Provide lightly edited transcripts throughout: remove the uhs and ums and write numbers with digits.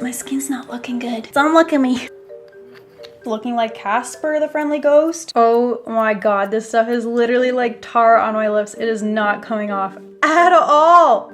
My skin's not looking good. Don't look at me. Looking like Casper the Friendly Ghost. Oh my god, this stuff is literally like tar on my lips. It is not coming off at all.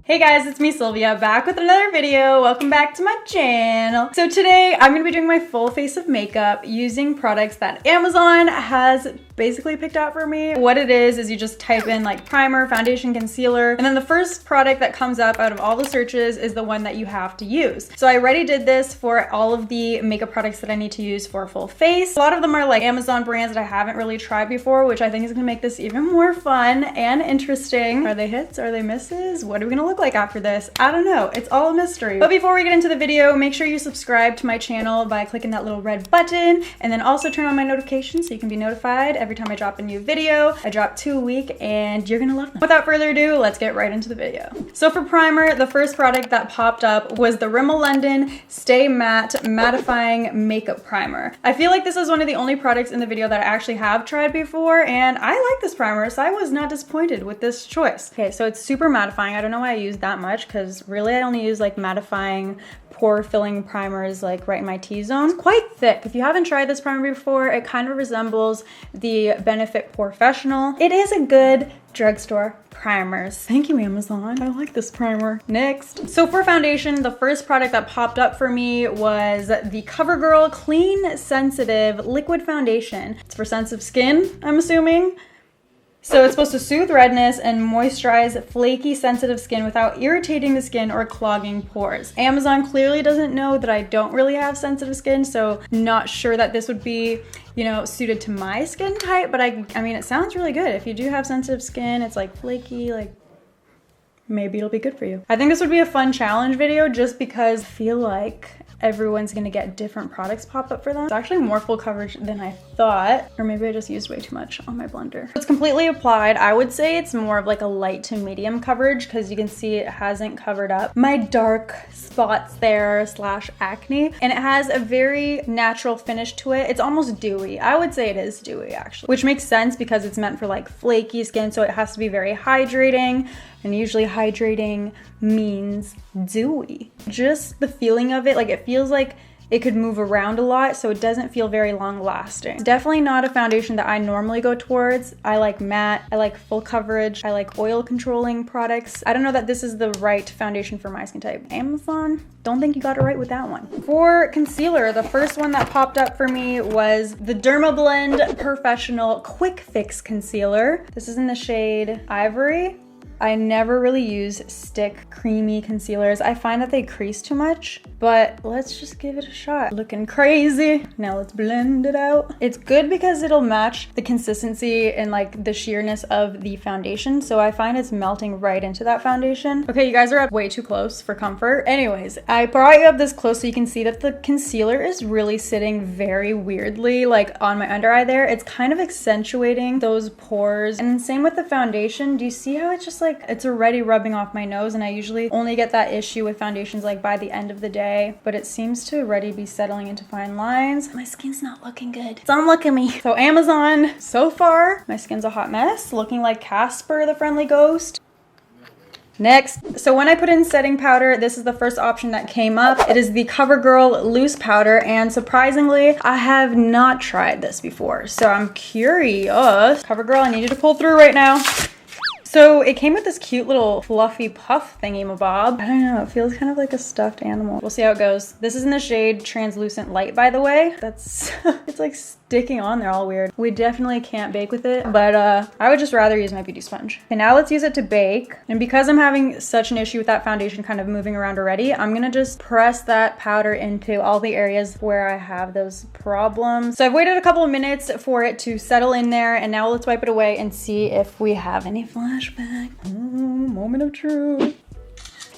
Hey guys, it's me Sylvia, back with another video. Welcome back to my channel. So today I'm gonna be doing my full face of makeup using products that Amazon has basically picked out for me. What it is you just type in like primer, foundation, concealer, and then the first product that comes up out of all the searches is the one that you have to use. So I already did this for all of the makeup products that I need to use for a full face. A lot of them are like Amazon brands that I haven't really tried before, which I think is gonna make this even more fun and interesting. Are they hits? Are they misses? What are we gonna look like after this? I don't know. It's all a mystery. But before we get into the video, make sure you subscribe to my channel by clicking that little red button, and then also turn on my notifications so you can be notified every time I drop a new video. I drop 2 a week and you're gonna love them. Without further ado, let's get right into the video. So for primer, the first product that popped up was the Rimmel London Stay Matte Mattifying Makeup Primer. I feel like this is one of the only products in the video that I actually have tried before, and I like this primer, so I was not disappointed with this choice. Okay, so it's super mattifying. I don't know why I use that much, because really I only use like mattifying pore filling primers like right in my T-zone. It's quite thick. If you haven't tried this primer before, it kind of resembles the Benefit Professional. It is a good drugstore primers. Thank you, Amazon. I like this primer. Next. So for foundation, the first product that popped up for me was the CoverGirl Clean Sensitive Liquid Foundation. It's for sensitive skin, I'm assuming. So it's supposed to soothe redness and moisturize flaky, sensitive skin without irritating the skin or clogging pores. Amazon clearly doesn't know that I don't really have sensitive skin, so not sure that this would be, you know, suited to my skin type, but I mean, it sounds really good. If you do have sensitive skin, it's like flaky, like maybe it'll be good for you. I think this would be a fun challenge video just because I feel like everyone's gonna get different products pop up for them. It's actually more full coverage than I thought, or maybe I just used way too much on my blender. It's completely applied. I would say it's more of like a light to medium coverage because you can see it hasn't covered up my dark spots there slash acne, and it has a very natural finish to it. It's almost dewy. I would say it is dewy actually, which makes sense because it's meant for like flaky skin, so it has to be very hydrating, and usually hydrating means dewy. Just the feeling of it, like it feels like it could move around a lot, so it doesn't feel very long lasting. It's definitely not a foundation that I normally go towards. I like matte, I like full coverage, I like oil controlling products. I don't know that this is the right foundation for my skin type. Amazon, don't think you got it right with that one. For concealer, the first one that popped up for me was the Dermablend Professional Quick Fix Concealer. This is in the shade Ivory. I never really use stick creamy concealers. I find that they crease too much, but let's just give it a shot. Looking crazy. Now let's blend it out. It's good because it'll match the consistency and like the sheerness of the foundation, so I find it's melting right into that foundation. Okay, you guys are up way too close for comfort. Anyways, I brought you up this close so you can see that the concealer is really sitting very weirdly, like on my under eye there. It's kind of accentuating those pores, and same with the foundation. Do you see how it's just like it's already rubbing off my nose, and I usually only get that issue with foundations like by the end of the day, but it seems to already be settling into fine lines. My skin's not looking good. Don't look at me. So Amazon, so far, my skin's a hot mess, looking like Casper the Friendly Ghost. Next, so when I put in setting powder, this is the first option that came up. It is the CoverGirl Loose Powder, and surprisingly, I have not tried this before, so I'm curious. CoverGirl, I need you to pull through right now. So it came with this cute little fluffy puff thingy-mabob. I don't know, it feels kind of like a stuffed animal. We'll see how it goes. This is in the shade Translucent Light, by the way. That's, it's like sticking on there all weird. We definitely can't bake with it, but I would just rather use my beauty sponge. Okay, now let's use it to bake. And because I'm having such an issue with that foundation kind of moving around already, I'm gonna just press that powder into all the areas where I have those problems. So I've waited a couple of minutes for it to settle in there, and now let's wipe it away and see if we have any flashback. Moment of truth.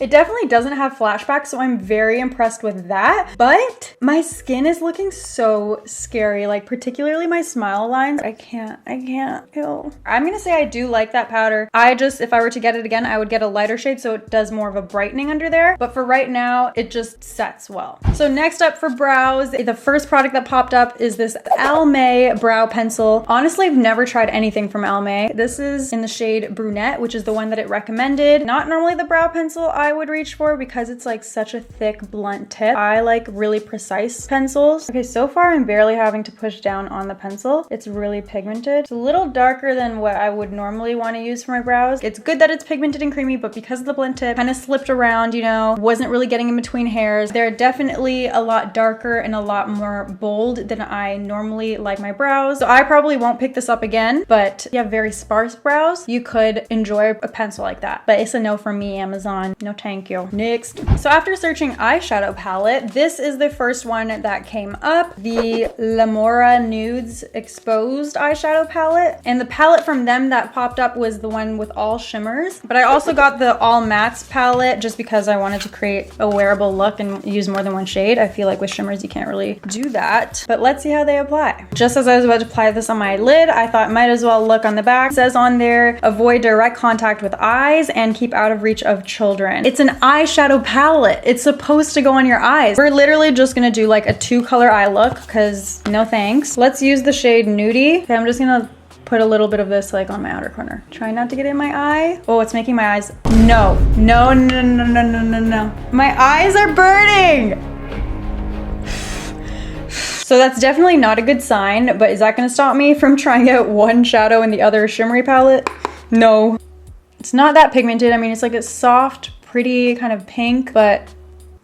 It definitely doesn't have flashbacks, so I'm very impressed with that. But my skin is looking so scary, like particularly my smile lines. I can't, ew. I'm gonna say I do like that powder. If I were to get it again, I would get a lighter shade so it does more of a brightening under there. But for right now, it just sets well. So next up for brows, the first product that popped up is this Almay brow pencil. Honestly, I've never tried anything from Almay. This is in the shade Brunette, which is the one that it recommended. Not normally the brow pencil I would reach for because it's like such a thick, blunt tip. I like really precise pencils. Okay, so far I'm barely having to push down on the pencil. It's really pigmented. It's a little darker than what I would normally want to use for my brows. It's good that it's pigmented and creamy, but because of the blunt tip, kind of slipped around, you know, wasn't really getting in between hairs. They're definitely a lot darker and a lot more bold than I normally like my brows. So I probably won't pick this up again, but if you have very sparse brows, you could enjoy a pencil like that. But it's a no from me, Amazon. No thank you. Next. So after searching eyeshadow palette, this is the first one that came up, the Lamora Nudes Exposed eyeshadow palette. And the palette from them that popped up was the one with all shimmers. But I also got the all mattes palette just because I wanted to create a wearable look and use more than one shade. I feel like with shimmers, you can't really do that. But let's see how they apply. Just as I was about to apply this on my lid, I thought might as well look on the back. It says on there, avoid direct contact with eyes and keep out of reach of children. It's an eyeshadow palette. It's supposed to go on your eyes. We're literally just gonna do like a 2-color eye look because no thanks. Let's use the shade Nudie. Okay, I'm just gonna put a little bit of this like on my outer corner. Try not to get in my eye. Oh, it's making my eyes. No. My eyes are burning. So that's definitely not a good sign, but is that gonna stop me from trying out one shadow in the other shimmery palette? No. It's not that pigmented. I mean, it's like a soft, pretty kind of pink, but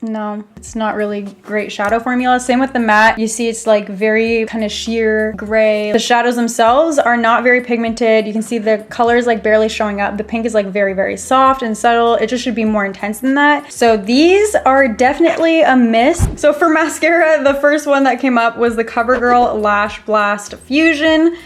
no, it's not really great shadow formula. Same with the matte. You see it's like very kind of sheer gray. The shadows themselves are not very pigmented. You can see the colors like barely showing up. The pink is like very, very soft and subtle. It just should be more intense than that. So these are definitely a miss. So for mascara, the first one that came up was the CoverGirl Lashblast Fusion.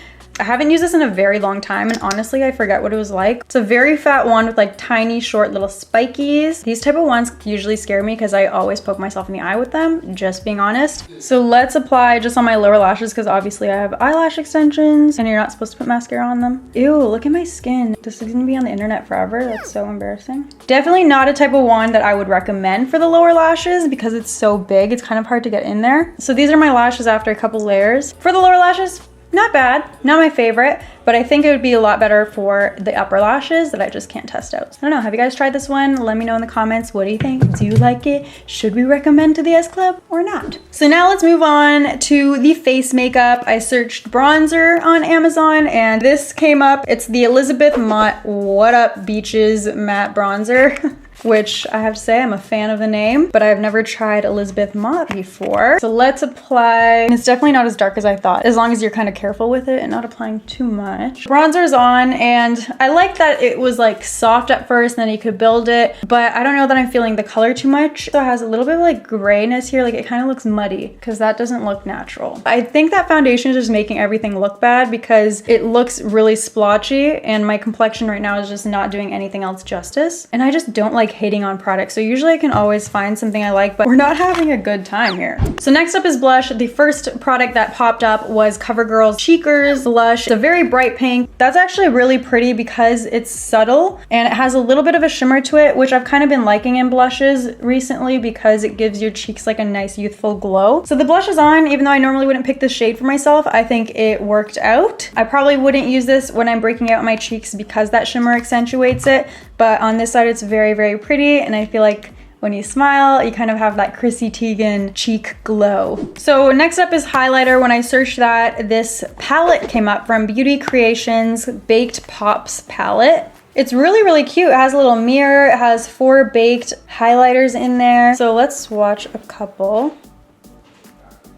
I haven't used this in a very long time, and honestly, I forget what it was like. It's a very fat one with like tiny, short little spikies. These type of ones usually scare me because I always poke myself in the eye with them, just being honest. So let's apply just on my lower lashes because obviously I have eyelash extensions and you're not supposed to put mascara on them. Ew, look at my skin. This is gonna be on the internet forever. That's so embarrassing. Definitely not a type of wand that I would recommend for the lower lashes because it's so big. It's kind of hard to get in there. So these are my lashes after a couple layers. For the lower lashes, not bad, not my favorite, but I think it would be a lot better for the upper lashes that I just can't test out. I don't know, have you guys tried this one? Let me know in the comments, what do you think? Do you like it? Should we recommend to the S Club or not? So now let's move on to the face makeup. I searched bronzer on Amazon and this came up. It's the Elizabeth Mott Whatup Beaches Matte Bronzer. Which I have to say I'm a fan of the name, but I've never tried Elizabeth Mott before. So let's apply. It's definitely not as dark as I thought, as long as you're kind of careful with it and not applying too much. Bronzer's on, and I like that it was like soft at first, and then you could build it, but I don't know that I'm feeling the color too much. So it has a little bit of like grayness here, like it kind of looks muddy, because that doesn't look natural. I think that foundation is just making everything look bad because it looks really splotchy, and my complexion right now is just not doing anything else justice. And I just don't like hating on products, so usually I can always find something I like, but we're not having a good time here. So next up is blush. The first product that popped up was CoverGirl's Cheekers blush. It's a very bright pink. That's actually really pretty because it's subtle and it has a little bit of a shimmer to it, which I've kind of been liking in blushes recently because it gives your cheeks like a nice youthful glow. So the blush is on, even though I normally wouldn't pick this shade for myself. I think it worked out. I probably wouldn't use this when I'm breaking out my cheeks because that shimmer accentuates it, but on this side it's very, very pretty, and I feel like when you smile, you kind of have that Chrissy Teigen cheek glow. So next up is highlighter. When I searched that, this palette came up from Beauty Creations Baked Pops palette. It's really, really cute. It has a little mirror. It has 4 baked highlighters in there. So let's swatch a couple.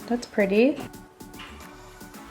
That's pretty.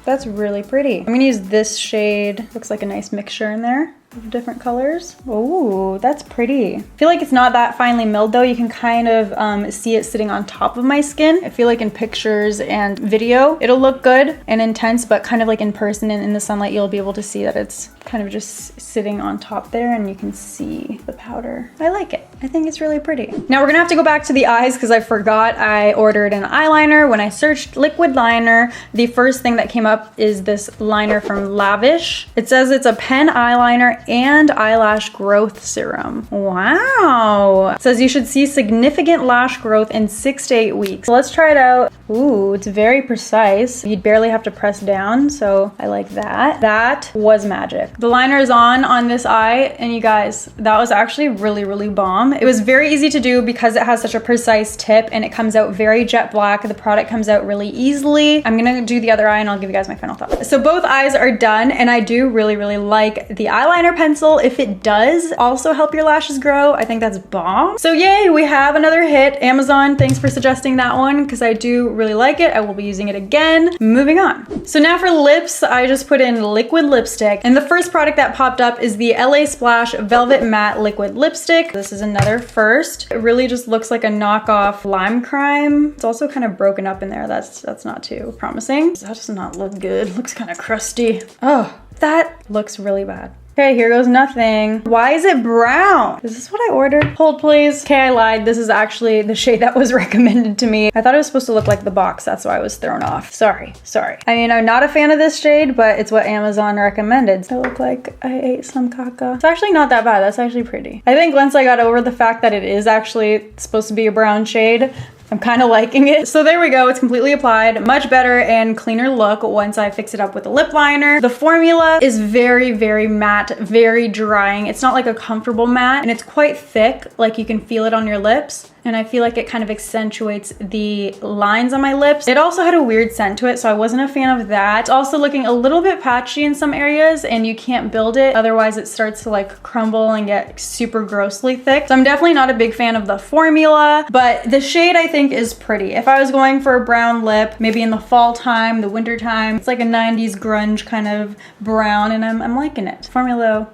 That's really pretty. I'm gonna use this shade. Looks like a nice mixture in there of different colors. Oh, that's pretty. I feel like it's not that finely milled though. You can kind of see it sitting on top of my skin. I feel like in pictures and video, it'll look good and intense, but kind of like in person and in the sunlight, you'll be able to see that it's kind of just sitting on top there and you can see the powder. I like it. I think it's really pretty. Now we're gonna have to go back to the eyes because I forgot I ordered an eyeliner. When I searched liquid liner, the first thing that came up is this liner from Lavish. It says it's a pen eyeliner and eyelash growth serum. Wow. It says you should see significant lash growth in 6 to 8 weeks. So let's try it out. Ooh, it's very precise. You'd barely have to press down, so I like that. That was magic. The liner is on this eye, and you guys, that was actually really, really bomb. It was very easy to do because it has such a precise tip and it comes out very jet black. The product comes out really easily. I'm gonna do the other eye and I'll give you guys my final thoughts. So both eyes are done, and I do really, really like the eyeliner pencil. If it does also help your lashes grow, I think that's bomb. So yay, we have another hit. Amazon, thanks for suggesting that one because I do really like it. I will be using it again. Moving on. So now for lips, I just put in liquid lipstick, and the first product that popped up is the LA Splash Velvet Matte Liquid Lipstick. This is another first. It really just looks like a knockoff Lime Crime. It's also kind of broken up in there. That's not too promising. That does not look good. Looks kind of crusty. Oh, that looks really bad. Okay, here goes nothing. Why is it brown? Is this what I ordered? Hold please. Okay, I lied. This is actually the shade that was recommended to me. I thought it was supposed to look like the box. That's why I was thrown off. Sorry. I mean, I'm not a fan of this shade, but it's what Amazon recommended. I look like I ate some caca. It's actually not that bad. That's actually pretty. I think once I got over the fact that it is actually supposed to be a brown shade, I'm kind of liking it. So there we go, it's completely applied. Much better and cleaner look once I fix it up with a lip liner. The formula is very, very matte, very drying. It's not like a comfortable matte, and it's quite thick, like you can feel it on your lips. And I feel like it kind of accentuates the lines on my lips. It also had a weird scent to it, so I wasn't a fan of that. It's also looking a little bit patchy in some areas, and you can't build it. Otherwise it starts to like crumble and get super grossly thick. So I'm definitely not a big fan of the formula, but the shade I think is pretty. If I was going for a brown lip, maybe in the fall time, the winter time, it's like a 90s grunge kind of brown, and I'm liking it. Formula,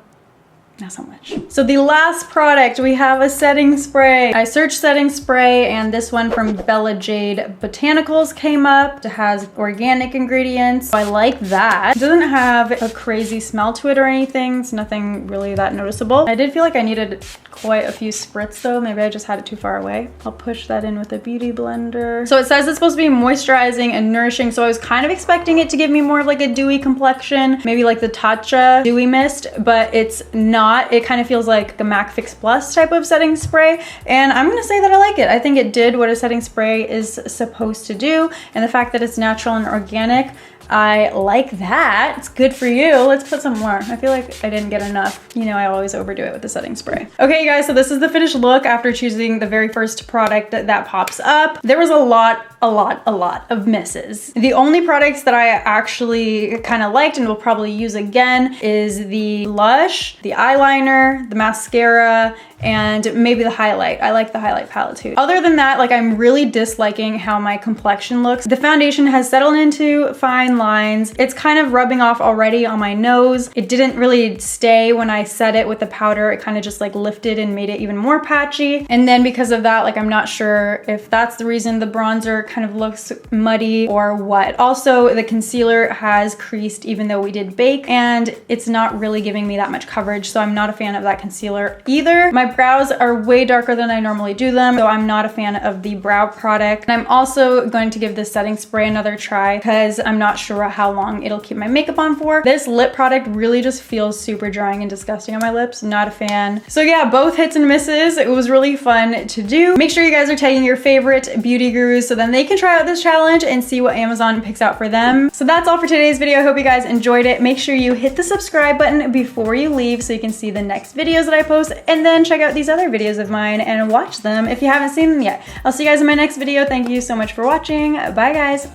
not so much. So the last product, we have a setting spray. I searched setting spray, and this one from Jade Botanicals came up. It has organic ingredients. I like that. It doesn't have a crazy smell to it or anything. It's nothing really that noticeable. I did feel like I needed quite a few spritz though. Maybe I just had it too far away. I'll push that in with a beauty blender. So it says it's supposed to be moisturizing and nourishing, so I was kind of expecting it to give me more of like a dewy complexion, maybe like the Tatcha Dewy Mist, but it's not. It kind of feels like a MAC Fix Plus type of setting spray, and I'm gonna say that I like it. I think it did what a setting spray is supposed to do, and the fact that it's natural and organic, I like that. It's good for you. Let's put some more. I feel like I didn't get enough. You know, I always overdo it with the setting spray. Okay, you guys, so this is the finished look after choosing the very first product that pops up. There was a lot of misses. The only products that I actually kind of liked and will probably use again is the blush, the eyeliner, the mascara, and maybe the highlight. I like the highlight palette too. Other than that, like, I'm really disliking how my complexion looks. The foundation has settled into fine lines. It's kind of rubbing off already on my nose. It didn't really stay when I set it with the powder. It kind of just like lifted and made it even more patchy. And then because of that, like, I'm not sure if that's the reason the bronzer kind of looks muddy or what. Also, the concealer has creased even though we did bake, and it's not really giving me that much coverage, so I'm not a fan of that concealer either. My brows are way darker than I normally do them, so I'm not a fan of the brow product. And I'm also going to give this setting spray another try because I'm not sure how long it'll keep my makeup on for. This lip product really just feels super drying and disgusting on my lips. Not a fan. So yeah, both hits and misses. It was really fun to do. Make sure you guys are tagging your favorite beauty gurus so then they can try out this challenge and see what Amazon picks out for them. So that's all for today's video. I hope you guys enjoyed it. Make sure you hit the subscribe button before you leave so you can see the next videos that I post, and then check out these other videos of mine and watch them if you haven't seen them yet. I'll see you guys in my next video. Thank you so much for watching. Bye guys.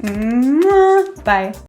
Bye.